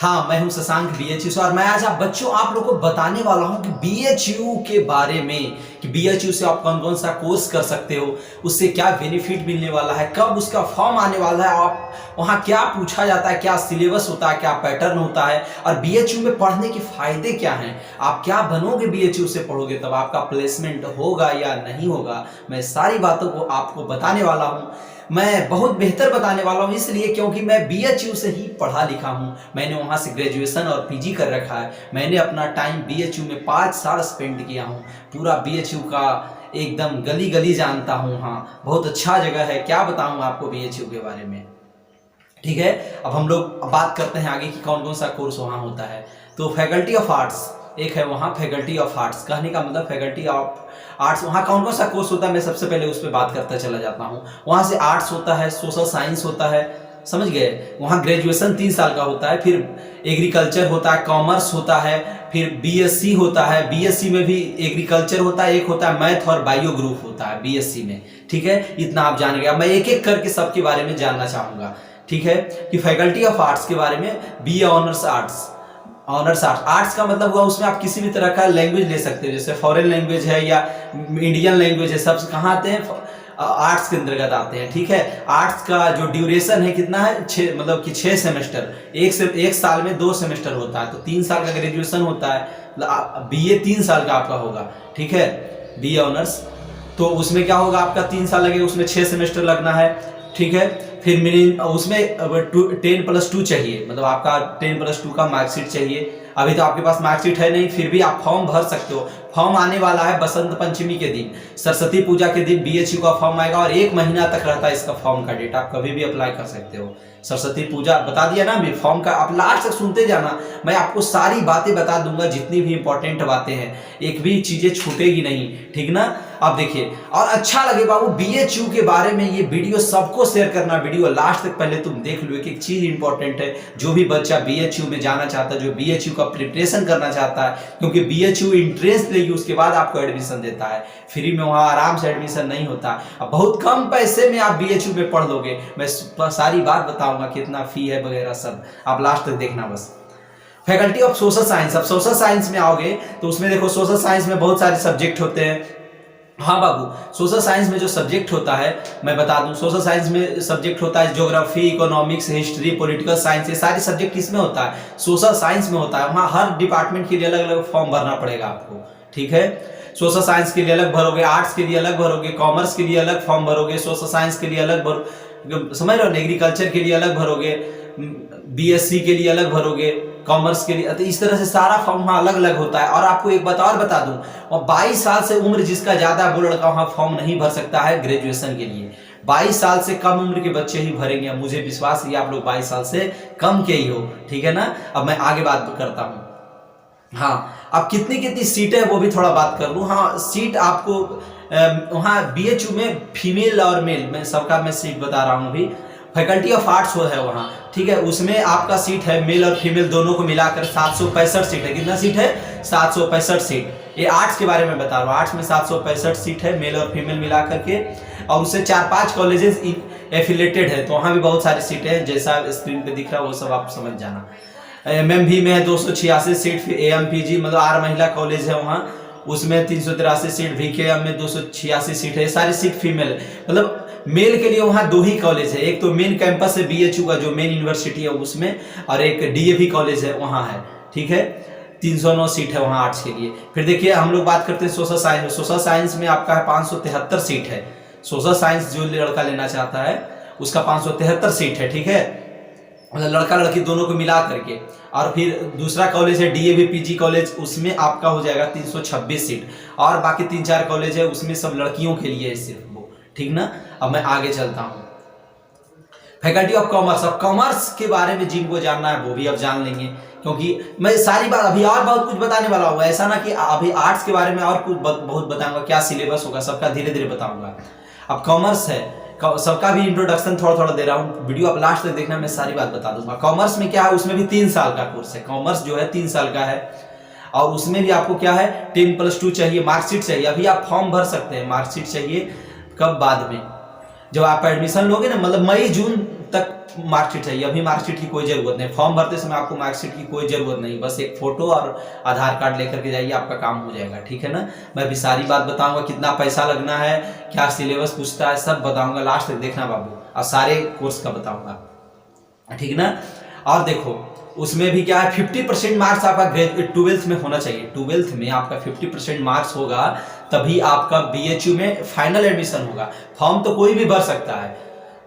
हाँ, मैं हूं शशांक बीएचयू से और मैं आज बच्चों आप लोगों को बताने वाला हूं कि बीएचयू के बारे में कि बीएचयू से आप कौन कौन सा कोर्स कर सकते हो, उससे क्या बेनिफिट मिलने वाला है, कब उसका फॉर्म आने वाला है, आप वहाँ क्या पूछा जाता है, क्या सिलेबस होता है, क्या पैटर्न होता है और बीएचयू में पढ़ने के फायदे क्या हैं, आप क्या बनोगे बीएचयू से पढ़ोगे, तब आपका प्लेसमेंट होगा या नहीं होगा। मैं सारी बातों को आपको बताने वाला हूँ। मैं बहुत बेहतर बताने वाला हूँ इसलिए क्योंकि मैं बीएचयू से ही पढ़ा लिखा हूँ। मैंने वहाँ से ग्रेजुएशन और पीजी कर रखा है। मैंने अपना टाइम बीएचयू में 5 साल स्पेंड किया हूँ। पूरा बीएचयू का एकदम गली गली जानता हूँ। हाँ, बहुत अच्छा जगह है, क्या बताऊँ आपको बीएचयू के बारे में। ठीक है, अब हम लोग बात करते हैं आगे कि कौन कौन सा कोर्स वहाँ होता है। तो फैकल्टी ऑफ आर्ट्स एक है वहाँ, फैकल्टी ऑफ आर्ट्स कहने का मतलब फैकल्टी ऑफ आर्ट्स। वहाँ कौन कौन सा कोर्स होता है मैं सबसे पहले उस पर बात करता चला जाता हूँ। वहाँ से आर्ट्स होता है, सोशल साइंस होता है, समझ गए। वहाँ ग्रेजुएशन 3 साल का होता है, फिर एग्रीकल्चर होता है, कॉमर्स होता है, फिर बीएससी होता है। बीएससी में भी एग्रीकल्चर होता है, एक होता है मैथ और बायो ग्रुप होता है बीएससी में। ठीक है, इतना आप जान गए। मैं एक एक करके सबके बारे में जानना चाहूँगा। ठीक है, कि फैकल्टी ऑफ आर्ट्स के बारे में, BA honours arts. Honours arts, arts का मतलब हुआ उसमें आप किसी भी तरह का लैंग्वेज ले सकते हो, जैसे फॉरेन लैंग्वेज है या इंडियन लैंग्वेज है, सब कहाँ आते हैं, आर्ट्स के अंतर्गत आते हैं। ठीक है, आर्ट्स का जो ड्यूरेशन है कितना है, 6 मतलब कि 6 सेमेस्टर, एक साल में 2 सेमेस्टर होता है, तो 3 साल का ग्रेजुएशन होता है। बीए 3 साल का आपका होगा। ठीक है, बीए ऑनर्स, तो उसमें क्या होगा, आपका 3 साल लगेगा, उसमें 6 सेमेस्टर लगना है। ठीक है, फिर उसमें 10+2 चाहिए, मतलब आपका 10+2 का मार्कशीट चाहिए। अभी तो आपके पास मार्कशीट है नहीं, फिर भी आप फॉर्म भर सकते हो। फॉर्म आने वाला है बसंत पंचमी के दिन, सरस्वती पूजा के दिन बीएचयू का फॉर्म आएगा और 1 महीना तक रहता है इसका फॉर्म का डेट। आप कभी भी अप्लाई कर सकते हो। सरस्वती पूजा बता दिया ना अभी, फॉर्म का आप लास्ट तक सुनते जाना, मैं आपको सारी बातें बता दूंगा, जितनी भी इंपॉर्टेंट बातें हैं, एक भी चीजें छूटेगी नहीं। ठीक ना, आप देखिए और अच्छा लगे बाबू बीएचयू के बारे में ये वीडियो सबको शेयर करना, वीडियो लास्ट तक पहले तुम देख लो। एक चीज इंपॉर्टेंट है, जो भी बच्चा बीएचयू में जाना चाहता है, जो बीएचयू का प्रिपरेशन करना चाहता है, क्योंकि बीएचयू इंट्रेंस लेगी उसके बाद आपको एडमिशन देता है, फ्री में वहाँ आराम से एडमिशन नहीं होता। अब बहुत कम पैसे में आप बीएचयू में पढ़ लोगे। मैं सारी बात बताऊंगा कितना फी है वगैरह सब, आप लास्ट तक देखना बस। फैकल्टी ऑफ सोशल साइंस, अब सोशल साइंस में आओगे तो उसमें देखो सोशल साइंस में बहुत सारे सब्जेक्ट होते हैं। हाँ बाबू, सोशल साइंस में जो सब्जेक्ट होता है मैं बता दूं, सोशल साइंस में सब्जेक्ट होता है geography, economics, history, political science. ये सारे सब्जेक्ट किसमें होता है, सोशल साइंस में होता है। वहाँ हर डिपार्टमेंट के लिए अलग अलग फॉर्म भरना पड़ेगा आपको। ठीक है, सोशल साइंस के लिए अलग भरोगे, आर्ट्स के लिए अलग भरोगे, कॉमर्स के लिए अलग फॉर्म भरोगे, सोशल साइंस के लिए अलग समझ रहे हो, एग्रीकल्चर के लिए अलग भरोगे, बीएससी के लिए अलग भरोगे, कॉमर्स के लिए। तो इस तरह से सारा फॉर्म वहाँ अलग अलग होता है। और आपको एक बात और बता दूं, और 22 साल से उम्र जिसका ज्यादा है वो लड़का वहाँ फॉर्म नहीं भर सकता है ग्रेजुएशन के लिए। 22 साल से कम उम्र के बच्चे ही भरेंगे। मुझे विश्वास है आप लोग 22 साल से कम के ही हो। ठीक है ना, अब मैं आगे बात करता हूँ। हाँ, अब कितनी कितनी सीटें है वो भी थोड़ा बात कर लूँ। हाँ, सीट आपको वहाँ बीएचयू में फीमेल और मेल, मैं सबका मैं सीट बता रहा हूँ अभी। फैकल्टी ऑफ आर्ट्स है वहाँ, ठीक है, उसमें आपका सीट है मेल और फीमेल दोनों को मिलाकर 765 सीट है। कितना सीट है, 765 सीट। ये आर्ट्स के बारे में बता रहा हूँ, आर्ट्स में 765 सीट है मेल और फीमेल मिला करके, और उससे 4-5 कॉलेजेस एफिलेटेड है, तो वहाँ भी बहुत सारी सीटें हैं, जैसा स्क्रीन पे दिख रहा है वो सब आप समझ जाना। एमएमवी में है 286 सीट, फिर एएमपीजी मतलब 8 महिला कॉलेज है वहाँ, उसमें 383 सीट, वीकेएम में 286 सीट है। सारी सीट फीमेल, मतलब मेल के लिए वहाँ 2 ही कॉलेज है, एक तो मेन कैंपस है बीएचयू का जो मेन यूनिवर्सिटी है उसमें, और एक डीएवी कॉलेज है वहाँ है। ठीक है, 309 सीट है वहाँ आर्ट्स के लिए। फिर देखिए हम लोग बात करते हैं सोशल साइंस में। सोशल साइंस में आपका है 573 सीट है। सोशल साइंस जो लड़का लेना चाहता है उसका 573 सीट है। ठीक है, मतलब लड़का लड़की दोनों को मिला करके। और फिर दूसरा कॉलेज है डीएवी पीजी कॉलेज, उसमें आपका हो जाएगा 326 सीट, और बाकी 3-4 कॉलेज है उसमें सब लड़कियों के लिए है सिर्फ वो। ठीक ना, अब मैं आगे चलता हूँ। फैकल्टी ऑफ कॉमर्स, अब कॉमर्स के बारे में जिनको जानना है वो भी अब जान लेंगे, क्योंकि मैं सारी बात अभी और बहुत कुछ बताने वाला हूँ। ऐसा ना कि अभी आर्ट्स के बारे में और कुछ बहुत बताऊंगा, क्या सिलेबस होगा सबका धीरे धीरे बताऊंगा। अब कॉमर्स है, सबका भी इंट्रोडक्शन थोड़ा थोड़ा दे रहा हूँ, वीडियो आप लास्ट तक देखना, मैं सारी बात बता दूंगा। कॉमर्स में क्या है, उसमें भी 3 साल का कोर्स है। कॉमर्स जो है 3 साल का है, और उसमें भी आपको क्या है 10+2 चाहिए, मार्कशीट चाहिए। अभी आप फॉर्म भर सकते हैं, मार्कशीट चाहिए कब, बाद में जब आप एडमिशन लोगे ना, मतलब मई जून तक मार्कशीट चाहिए। अभी मार्कशीट की कोई जरूरत नहीं, फॉर्म भरते समय आपको मार्कशीट की कोई जरूरत नहीं, बस एक फोटो और आधार कार्ड लेकर के जाइए, आपका काम हो जाएगा। ठीक है ना। मैं अभी सारी बात बताऊंगा, कितना पैसा लगना है, क्या सिलेबस पूछता है, सब बताऊंगा, लास्ट तक देखना बाबू, और सारे कोर्स का बताऊंगा। ठीक ना। और देखो उसमें भी क्या है, 50% मार्क्स आपका 12th में होना चाहिए। 12th में आपका 50% मार्क्स होगा तभी आपका BHU में फाइनल एडमिशन होगा। फॉर्म तो कोई भी भर सकता है,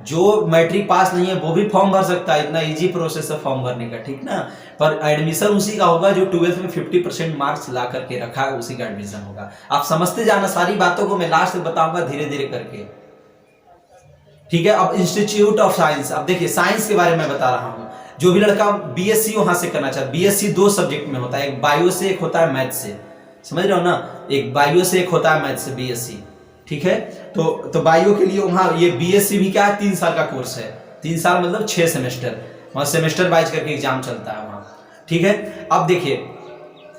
जो मैट्रिक पास नहीं है वो भी फॉर्म भर सकता है, इतना इजी प्रोसेस है फॉर्म भरने का। ठीक ना। पर एडमिशन उसी का होगा जो 12th में 50% मार्क्स ला करके रखा है, उसी का एडमिशन होगा। आप समझते जाना, सारी बातों को मैं लास्ट में बताऊंगा धीरे धीरे करके। ठीक है। अब इंस्टीट्यूट ऑफ साइंस, अब देखिए साइंस के बारे में बता रहा हूं। जो भी लड़का BSc वहां से करना चाहता है, BSc 2 सब्जेक्ट में होता है, एक बायो से, एक होता है मैथ से, समझ रहे हो ना। एक बायो से, एक होता है मैथ से BSc। ठीक है। तो बायो के लिए वहां ये BSc भी क्या है, 3 साल का कोर्स है। 3 साल मतलब 6 सेमेस्टर, वहां सेमेस्टर वाइज करके एग्जाम चलता है वहां। ठीक है। अब देखिए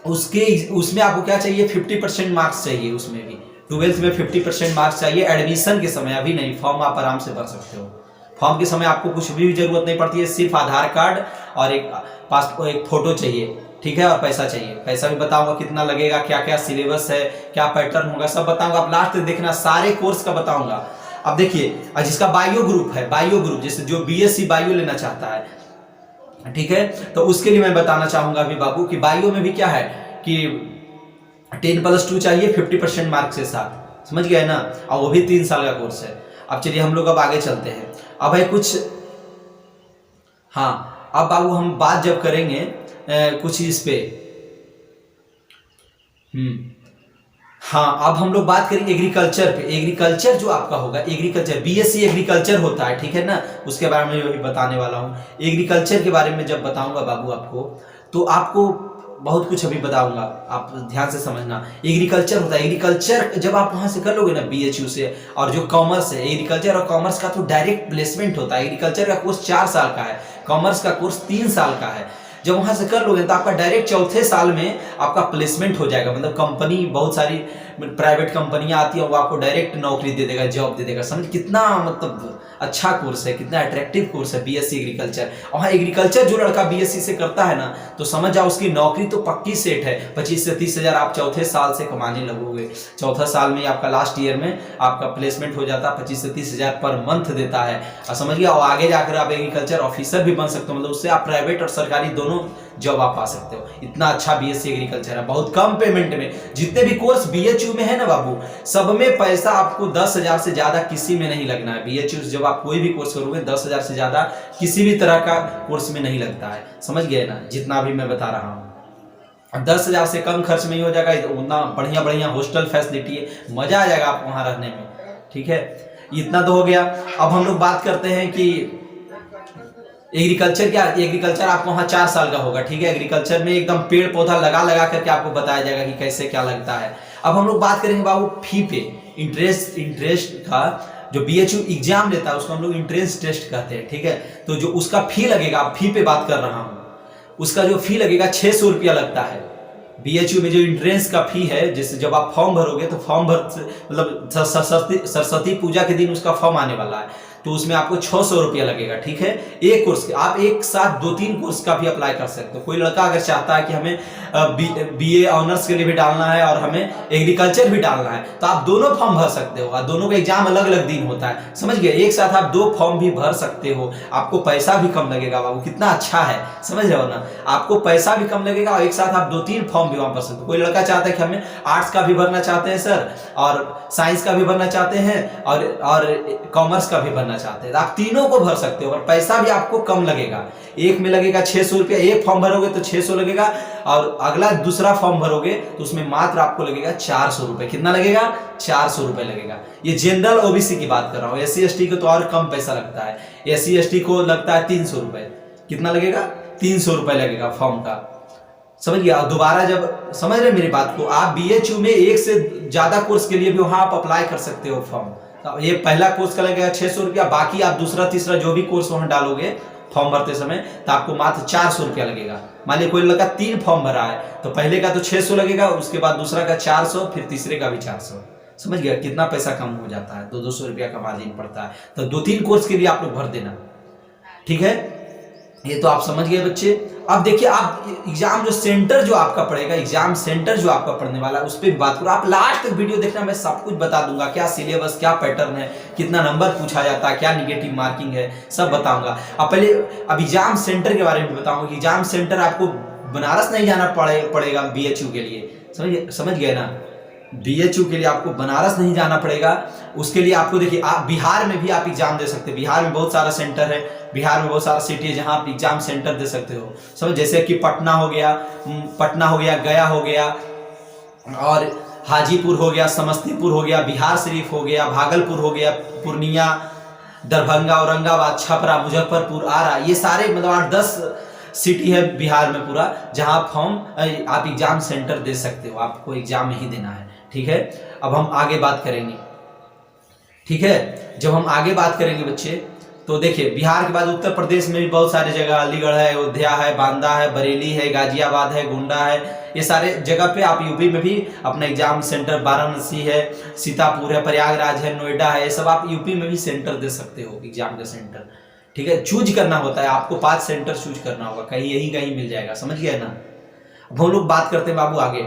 उसमें आपको क्या चाहिए, 50% मार्क्स चाहिए। उसमें भी 12th में 50% मार्क्स चाहिए एडमिशन के समय, अभी नहीं। फॉर्म आप आराम से भर सकते हो। फॉर्म के समय आपको कुछ भी जरूरत नहीं पड़ती है, सिर्फ आधार कार्ड और एक फोटो चाहिए। ठीक है। और पैसा चाहिए, पैसा भी बताऊंगा कितना लगेगा, क्या क्या सिलेबस है, क्या पैटर्न होगा, सब बताऊंगा। आप लास्ट तक देखना, सारे कोर्स का बताऊंगा। अब देखिए जिसका बायो ग्रुप है, बायो ग्रुप जैसे जो BSc बायो लेना चाहता है, ठीक है, तो उसके लिए मैं बताना चाहूंगा अभी बाबू कि बायो में भी क्या है कि 10+2 चाहिए 50% मार्क्स के साथ, समझ गए ना। और वो भी 3 साल का कोर्स है। अब चलिए हम लोग अब आगे चलते हैं। अब है कुछ, हाँ अब बाबू हम बात जब करेंगे कुछ इस पे, हाँ अब हम लोग बात करेंगे एग्रीकल्चर पे। एग्रीकल्चर जो आपका होगा, एग्रीकल्चर BSc एग्रीकल्चर होता है, ठीक है ना, उसके बारे में भी बताने वाला हूँ। एग्रीकल्चर के बारे में जब बताऊंगा बाबू आपको, तो आपको बहुत कुछ अभी बताऊंगा, आप ध्यान से समझना। एग्रीकल्चर होता है, एग्रीकल्चर जब आप वहां से कर लोगे ना BHU से, और जो कॉमर्स है, एग्रीकल्चर और कॉमर्स का तो डायरेक्ट प्लेसमेंट होता है। एग्रीकल्चर का कोर्स 4 साल का है, कॉमर्स का कोर्स 3 साल का है। जब वहां से कर लोगे तो आपका डायरेक्ट चौथे साल में आपका प्लेसमेंट हो जाएगा। मतलब कंपनी, बहुत सारी प्राइवेट कंपनियां आती है, वो आपको डायरेक्ट नौकरी दे देगा, जॉब दे देगा। समझ कितना मतलब अच्छा कोर्स है, कितना अट्रैक्टिव कोर्स है BSc एग्रीकल्चर। और एग्रीकल्चर जो लड़का BSc से करता है ना, तो समझ जाओ उसकी नौकरी तो पक्की सेट है। 25 से 30 हजार आप चौथे साल से कमाने लगोगे। चौथा साल में आपका लास्ट ईयर में आपका प्लेसमेंट हो जाता है, 25 से 30 हजार पर मंथ देता है। और समझ गया, और आगे जाकर आप एग्रीकल्चर ऑफिसर भी बन सकते हो। मतलब उससे आप प्राइवेट और सरकारी दोनों जॉब आप पा सकते हो। इतना अच्छा BSc एग्रीकल्चर है, बहुत कम पेमेंट में। जितने भी कोर्स BHU में है ना बाबू, सब में पैसा आपको 10,000 से ज्यादा किसी में नहीं लगना है। BHU जब आप कोई भी कोर्स करोगे 10,000 से ज्यादा किसी भी तरह का कोर्स में नहीं लगता है, समझ गए ना, जितना भी मैं बता रहा हूँ। 10,000 से कम खर्च में ही हो जाएगा। उतना बढ़िया बढ़िया हॉस्टल फैसिलिटी है, मजा आ जाएगा आपको वहां रहने में। ठीक है, इतना तो हो गया। अब हम लोग बात करते हैं कि एग्रीकल्चर क्या, एग्रीकल्चर आपको वहाँ 4 साल का होगा। ठीक है, एग्रीकल्चर में एकदम पेड़ पौधा लगा लगा करके आपको बताया जाएगा कि कैसे क्या लगता है। अब हम लोग बात करेंगे बाबू फी पे, इंटरेस्ट का। जो BHU एग्जाम लेता है उसको हम लोग इंट्रेंस टेस्ट कहते हैं। ठीक है, तो जो उसका फी लगेगा, फी पे बात कर रहा हूँ, उसका जो फी लगेगा 600 रुपया लगता है। BHU में जो इंट्रेंस का फी है, जैसे जब आप फॉर्म भरोगे तो फॉर्म मतलब सरस्वती पूजा के दिन उसका फॉर्म आने वाला है, तो उसमें आपको 600 रुपया लगेगा। ठीक है, एक कोर्स के आप एक साथ 2-3 कोर्स का भी अप्लाई कर सकते हो। कोई लड़का अगर चाहता है कि हमें BA ऑनर्स के लिए भी डालना है और हमें एग्रीकल्चर भी डालना है, तो आप दोनों फॉर्म भर सकते हो। और दोनों का एग्जाम अलग अलग दिन होता है, समझ गए। एक साथ आप 2 फॉर्म भी भर सकते हो, आपको पैसा भी कम लगेगा बाबू। कितना अच्छा है, समझ रहे हो ना, आपको पैसा भी कम लगेगा और एक साथ आप 2-3 फॉर्म भी वहां भर सकते हो। कोई लड़का चाहता है कि हमें आर्ट्स का भी भरना चाहते हैं सर, और साइंस का भी भरना चाहते हैं, और कॉमर्स का भी भरना चाहते हैं, आप तीनों को भर सकते हो, और पैसा भी आपको कम लगेगा। एक में लगेगा 600 रुपया, एक फॉर्म भरोगे तो 600 लगेगा, और अगला दूसरा फॉर्म भरोगे तो उसमें मात्र आपको लगेगा 400 रुपए। कितना लगेगा? 400 रुपए लगेगा। ये जनरल OBC की बात कर रहा हूँ। SC ST को तो और कम पैसा लगता है। SC ST को लगता है 300 रुपए। कितना लगेगा? 300 रुपए लगेगा फॉर्म का, समझ गया। दोबारा जब समझ रहे मेरी बात को, आप BHU में एक से ज्यादा कोर्स के लिए भी वहां आप अप्लाई कर सकते हो फॉर्म। तो ये पहला कोर्स का लगेगा 600 रुपया, बाकी आप दूसरा तीसरा जो भी कोर्स वहां डालोगे फॉर्म भरते समय, तो आपको मात्र 400 रुपया लगेगा। मान लीजिए कोई लड़का 3 फॉर्म भरा है, तो पहले का तो 600 लगेगा, उसके बाद दूसरा का 400, फिर तीसरे का भी 400। समझ गया कितना पैसा कम हो जाता है, 200 रुपया का मार्जिन पड़ता है। तो 2-3 कोर्स के लिए आप लोग भर देना। ठीक है, ये तो आप समझ गए बच्चे। अब देखिए आप एग्जाम जो सेंटर जो आपका पड़ेगा, एग्जाम सेंटर जो आपका पढ़ने वाला है उस पर भी बात करो। आप लास्ट तक वीडियो देखना, मैं सब कुछ बता दूंगा, क्या सिलेबस, क्या पैटर्न है, कितना नंबर पूछा जाता है, क्या निगेटिव मार्किंग है, सब बताऊंगा। अब पहले अब एग्जाम सेंटर के बारे में बताऊंगा कि एग्जाम सेंटर आपको बनारस नहीं जाना पड़ेगा BHU के लिए, समझ गए ना। BHU के लिए आपको बनारस नहीं जाना पड़ेगा। उसके लिए आपको देखिए, आप बिहार में भी आप एग्जाम दे सकते हैं। बिहार में बहुत सारा सेंटर है, बिहार में बहुत सारा सिटी है जहां आप एग्जाम सेंटर दे सकते हो, समझ। जैसे कि पटना हो गया, गया हो गया, और हाजीपुर हो गया, समस्तीपुर हो गया, बिहार शरीफ हो गया, भागलपुर हो गया, पूर्णिया, दरभंगा, औरंगाबाद, छपरा, मुजफ्फरपुर, आरा, ये सारे मतलब 8-10 सिटी है बिहार में पूरा, जहां आप एग्जाम सेंटर दे सकते हो। आपको एग्जाम नहीं देना है, ठीक है। अब हम आगे बात करेंगे, ठीक है। जब हम आगे बात करेंगे बच्चे, तो देखिए बिहार के बाद उत्तर प्रदेश में भी बहुत सारी जगह, अलीगढ़ है, अयोध्या है, बांदा है, बरेली है, गाजियाबाद है, गोंडा है, ये सारे जगह पे आप यूपी में भी अपना एग्जाम सेंटर, वाराणसी है, सीतापुर है, प्रयागराज है, नोएडा है, ये सब आप यूपी में भी सेंटर दे सकते हो एग्जाम का सेंटर, ठीक है। चूज करना होता है आपको, 5 सेंटर चूज करना होगा, कहीं यही कहीं मिल जाएगा, समझ गए ना। अब हम लोग बात करते हैं बाबू आगे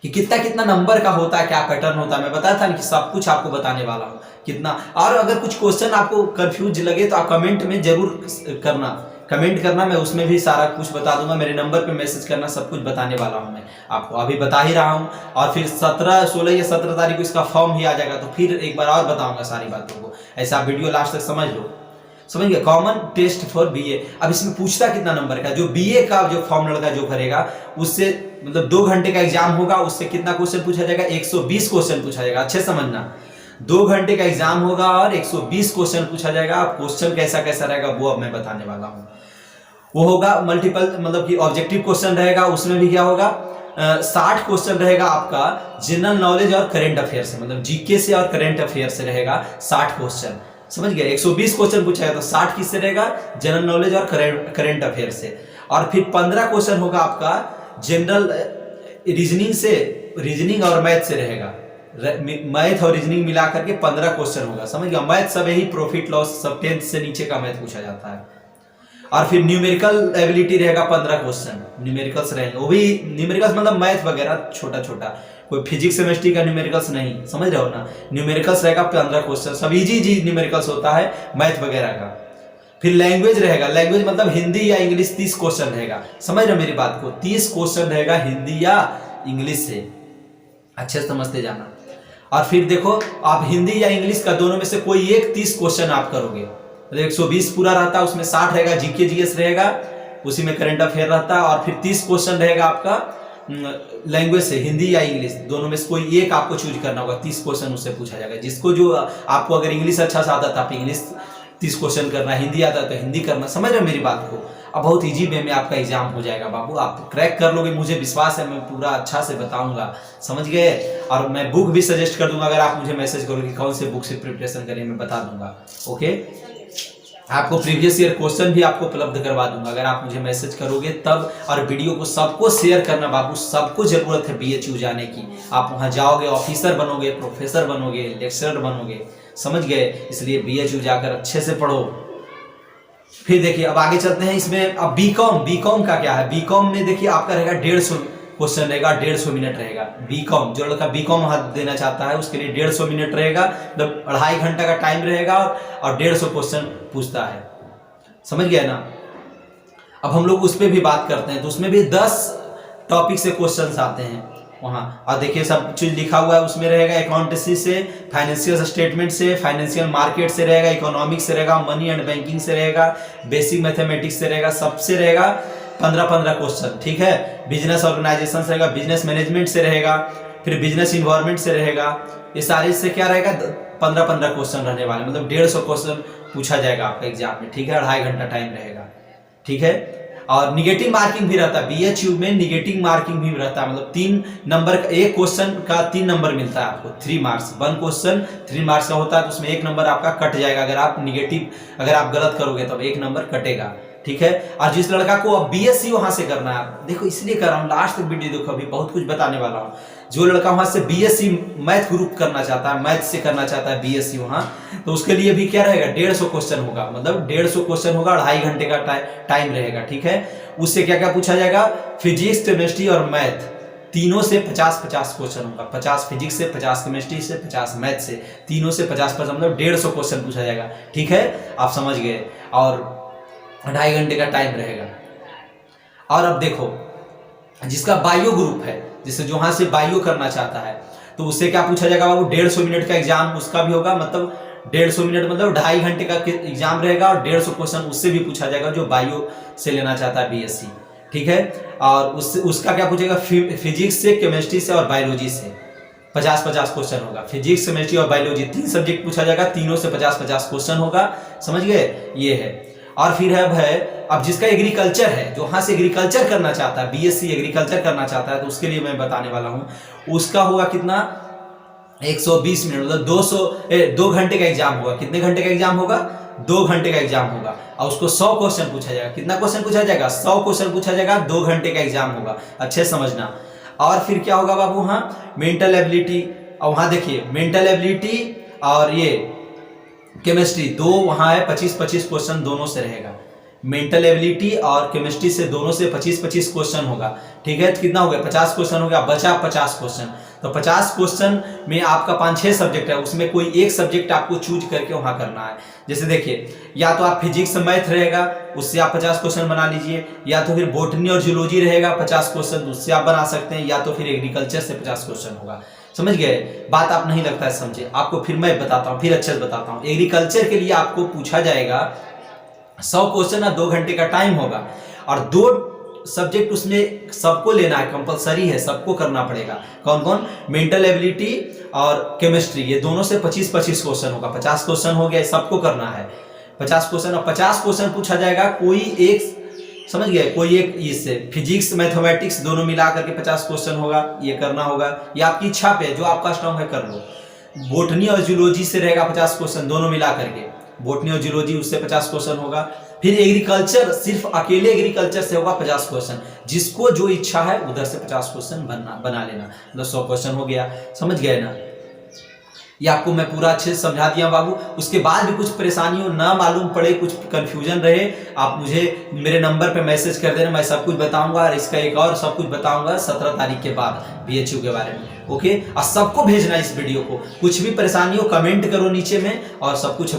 कि कितना कितना नंबर का होता है, क्या पैटर्न होता है। मैं बताया था कि सब कुछ आपको बताने वाला हूँ कितना। और अगर कुछ क्वेश्चन आपको कंफ्यूज लगे तो आप कमेंट में जरूर करना, मैं उसमें भी सारा कुछ बता दूंगा। मेरे नंबर पे मैसेज करना, सब कुछ बताने वाला हूँ मैं आपको, अभी बता ही रहा हूँ। और फिर 16 या 17 तारीख को इसका फॉर्म भी आ जाएगा, तो फिर एक बार और बताऊंगा सारी बातों को। ऐसा वीडियो लास्ट तक समझ लो, समझ गए। Common test for BA। अब इसमें पूछता कितना नंबर का, जो BA का जो फॉर्म लड़का जो भरेगा उससे मतलब 2 घंटे का एग्जाम होगा, उससे कितना क्वेश्चन पूछा जाएगा, 120 क्वेश्चन पूछा जाएगा। अच्छे समझना, 2 घंटे का एग्जाम होगा और 120 क्वेश्चन पूछा जाएगा। अब क्वेश्चन कैसा कैसा रहेगा वो अब मैं बताने वाला हूँ। वो होगा मल्टीपल, मतलब कि ऑब्जेक्टिव क्वेश्चन रहेगा। उसमें भी क्या होगा, 60 क्वेश्चन रहेगा आपका जनरल नॉलेज और करंट अफेयर से, मतलब GK से और करंट अफेयर से रहेगा 60 क्वेश्चन, समझ गए। 120 क्वेश्चन पूछा गया तो 60 किससे रहेगा, जनरल नॉलेज और करंट अफेयर से। और फिर 15 क्वेश्चन होगा आपका जनरल रीजनिंग से, रीजनिंग और मैथ से रहेगा। मैथ और रीजनिंग मिला करके 15 क्वेश्चन होगा, समझ गया। मैथ सब यही प्रॉफिट लॉस सब 10th से नीचे का मैथ पूछा जाता है। और फिर न्यूमेरिकल एबिलिटी रहेगा 15 क्वेश्चन, न्यूमेरिकल्स रहेंगे। वो भी न्यूमेरिकल्स मतलब मैथ वगैरह छोटा छोटा, कोई फिजिक्स केमिस्ट्री का न्यूमेरिकल्स नहीं, समझ रहे हो ना। न्यूमेरिकल्स रहेगा 15 क्वेश्चन, सब इजी न्यूमेरिकल्स होता है मैथ वगैरह का। फिर लैंग्वेज रहेगा, लैंग्वेज मतलब हिंदी या इंग्लिश 30 क्वेश्चन रहेगा, समझ रहे हो मेरी बात को। 30 क्वेश्चन रहेगा हिंदी या इंग्लिश से, अच्छे से समझते जाना। और फिर देखो आप हिंदी या इंग्लिश का दोनों में से कोई एक 30 क्वेश्चन आप करोगे, 120 पूरा रहता है, उसमें 60 रहेगा GK GS रहेगा, उसी में करंट अफेयर रहता है। और फिर 30 क्वेश्चन रहेगा आपका लैंग्वेज से, हिंदी या इंग्लिश दोनों में से कोई एक आपको चूज करना होगा। 30 क्वेश्चन उससे पूछा जाएगा। जिसको जो आपको अगर इंग्लिश अच्छा से आता था आप इंग्लिश 30 क्वेश्चन करना, हिंदी आता तो हिंदी करना, समझ रहे हो मेरी बात को। अब बहुत इजी वे में आपका एग्जाम हो जाएगा बाबू, आप क्रैक कर लोगे, मुझे विश्वास है। मैं पूरा अच्छा से बताऊंगा, समझ गए। और मैं बुक भी सजेस्ट कर दूंगा, अगर आप मुझे मैसेज करोगे कौन से बुक से प्रिपरेशन करें, मैं बता दूंगा। ओके, आपको प्रीवियस ईयर क्वेश्चन भी आपको उपलब्ध करवा दूंगा अगर आप मुझे मैसेज करोगे तब। और वीडियो को सबको शेयर करना बाबू, सबको जरूरत है BHU जाने की। आप वहां जाओगे, ऑफिसर बनोगे, प्रोफेसर बनोगे, लेक्चरर बनोगे, समझ गए। इसलिए BHU जाकर अच्छे से पढ़ो। फिर देखिए अब आगे चलते हैं इसमें। अब बीकॉम का क्या है, बीकॉम में देखिए आपका रहेगा 150 क्वेश्चन रहेगा, 150 मिनट रहेगा। बीकॉम जो लड़का बीकॉम हाथ देना चाहता है उसके लिए 150 मिनट रहेगा, मतलब 2.5 घंटा का टाइम रहेगा और 150 क्वेश्चन पूछता है, समझ गया ना। अब हम लोग उस पर भी बात करते हैं, तो उसमें भी 10 टॉपिक से क्वेश्चन आते हैं वहाँ। और देखिए सब चीज लिखा हुआ है उसमें रहेगा, अकाउंटेंसी से, फाइनेंशियल स्टेटमेंट से, फाइनेंशियल मार्केट से रहेगा, इकोनॉमिक्स से रहेगा, मनी एंड बैंकिंग से रहेगा, बेसिक मैथमेटिक्स से रहेगा, सबसे रहेगा 15-15 क्वेश्चन, ठीक है। बिजनेस ऑर्गेनाइजेशन से रहेगा, बिजनेस मैनेजमेंट से रहेगा, फिर बिजनेस इन्वायरमेंट से रहेगा। ये सारे से क्या रहेगा, 15-15 क्वेश्चन रहने वाले, मतलब 150 क्वेश्चन पूछा जाएगा आपका एग्जाम में, ठीक है। 2.5 घंटा टाइम रहेगा, ठीक है। और निगेटिव मार्किंग भी रहता है BHU में, निगेटिव मार्किंग भी रहता है, मतलब 3 नंबर का, एक क्वेश्चन का 3 नंबर मिलता है आपको, 3 मार्क्स। 1 क्वेश्चन 3 मार्क्स का होता है, तो उसमें 1 नंबर आपका कट जाएगा। अगर आप निगेटिव, अगर आप गलत करोगे तब 1 नंबर कटेगा, ठीक है। और जिस लड़का को अब बीएससी वहां से करना है, देखो इसलिए कर रहा हूँ, लास्ट तक वीडियो देखो, अभी बहुत कुछ बताने वाला हूँ। जो लड़का वहां से बीएससी मैथ ग्रुप करना चाहता है, मैथ से करना चाहता है बीएससी वहां, तो उसके लिए भी क्या रहेगा, 150 क्वेश्चन होगा, मतलब 150 क्वेश्चन होगा, 2.5 घंटे का टाइम रहेगा, ठीक है। उससे क्या क्या पूछा जाएगा, फिजिक्स, केमिस्ट्री और मैथ तीनों से 50-50 क्वेश्चन होगा, 50 फिजिक्स से, 50 केमिस्ट्री से, 50 मैथ से, तीनों से 50-50 मतलब 150 क्वेश्चन पूछा जाएगा, ठीक है, आप समझ गए। और 2.5 घंटे का टाइम रहेगा। और अब देखो जिसका बायो ग्रुप है, जिसे जो वहां से बायो करना चाहता है, तो उससे क्या पूछा जाएगा बाबू, 150 मिनट का एग्जाम उसका भी होगा, मतलब 150 मिनट मतलब 2.5 घंटे का एग्जाम रहेगा, और 150 क्वेश्चन उससे भी पूछा जाएगा जो बायो से लेना चाहता है बीएससी, ठीक है। और उसका क्या पूछेगा, फिजिक्स से, केमिस्ट्री से और बायोलॉजी से 50-50 क्वेश्चन होगा। फिजिक्स, केमिस्ट्री और बायोलॉजी 3 सब्जेक्ट पूछा जाएगा, तीनों से 50-50 क्वेश्चन होगा, समझ गए, ये है। और फिर अब जिसका एग्रीकल्चर है, जो वहां से एग्रीकल्चर करना चाहता है, बीएससी एग्रीकल्चर करना चाहता है, तो उसके लिए मैं बताने वाला हूं, उसका होगा कितना, 120 मिनट मतलब 2 घंटे का एग्जाम होगा। कितने घंटे का एग्जाम होगा, 2 घंटे का एग्जाम होगा। और उसको 100 क्वेश्चन पूछा जाएगा। कितना क्वेश्चन पूछा जाएगा, 100 क्वेश्चन पूछा जाएगा, 2 घंटे का एग्जाम होगा, अच्छे समझना। और फिर क्या होगा बाबू, वहाँ मेंटल एबिलिटी, और वहाँ देखिए मेंटल एबिलिटी और ये केमिस्ट्री दो वहाँ है, 25-25 क्वेश्चन दोनों से रहेगा। मेंटल एबिलिटी और केमिस्ट्री से दोनों से 25-25 क्वेश्चन होगा, ठीक है। तो कितना हो गया, 50 क्वेश्चन हो गया, बचा 50 क्वेश्चन। तो 50 क्वेश्चन में आपका 5-6 सब्जेक्ट है, उसमें कोई एक सब्जेक्ट आपको चूज करके वहां करना है। जैसे देखिए, या तो आप फिजिक्स मैथ रहेगा, उससे आप 50 क्वेश्चन बना लीजिए, या तो फिर बोटनी और जूलॉजी रहेगा 50 क्वेश्चन, उससे आप बना सकते हैं, या तो फिर एग्रीकल्चर से 50 क्वेश्चन होगा, समझ गए। बात आप नहीं लगता है समझे, आपको फिर मैं बताता हूँ, फिर अच्छे से बताता हूँ। एग्रीकल्चर के लिए आपको पूछा जाएगा 100 क्वेश्चन और 2 घंटे का टाइम होगा, और 2 सब्जेक्ट उसमें सबको लेना है, कंपलसरी है, सबको करना पड़ेगा। कौन कौन, मेंटल एबिलिटी और केमिस्ट्री, ये दोनों से 25-25 क्वेश्चन होगा, 50 क्वेश्चन हो गया, सबको करना है 50 क्वेश्चन। और 50 क्वेश्चन पूछा जाएगा, कोई एक, समझ गए, कोई एक इससे फिजिक्स मैथमेटिक्स दोनों मिला करके 50 क्वेश्चन होगा, ये करना होगा, ये आपकी इच्छा पे, जो आपका स्ट्रॉन्ग है कर लो। बोटनी और जूलॉजी से रहेगा 50 क्वेश्चन दोनों मिला करके, बोटनी और जूलॉजी उससे 50 क्वेश्चन होगा। फिर एग्रीकल्चर, सिर्फ अकेले एग्रीकल्चर से होगा 50 क्वेश्चन, जिसको जो इच्छा है उधर से 50 क्वेश्चन बना लेना, मतलब 100 क्वेश्चन हो गया, समझ गए ना। ये आपको मैं पूरा अच्छे से समझा दिया बाबू। उसके बाद भी कुछ परेशानियों ना मालूम पड़े, कुछ कंफ्यूजन रहे, आप मुझे मेरे नंबर पे मैसेज कर देना, मैं सब कुछ बताऊंगा। और इसका एक और सब कुछ बताऊंगा 17 तारीख के बाद बीएचयू के बारे में, ओके। और सबको भेजना इस वीडियो को, कुछ भी परेशानी हो कमेंट करो नीचे में, और सब कुछ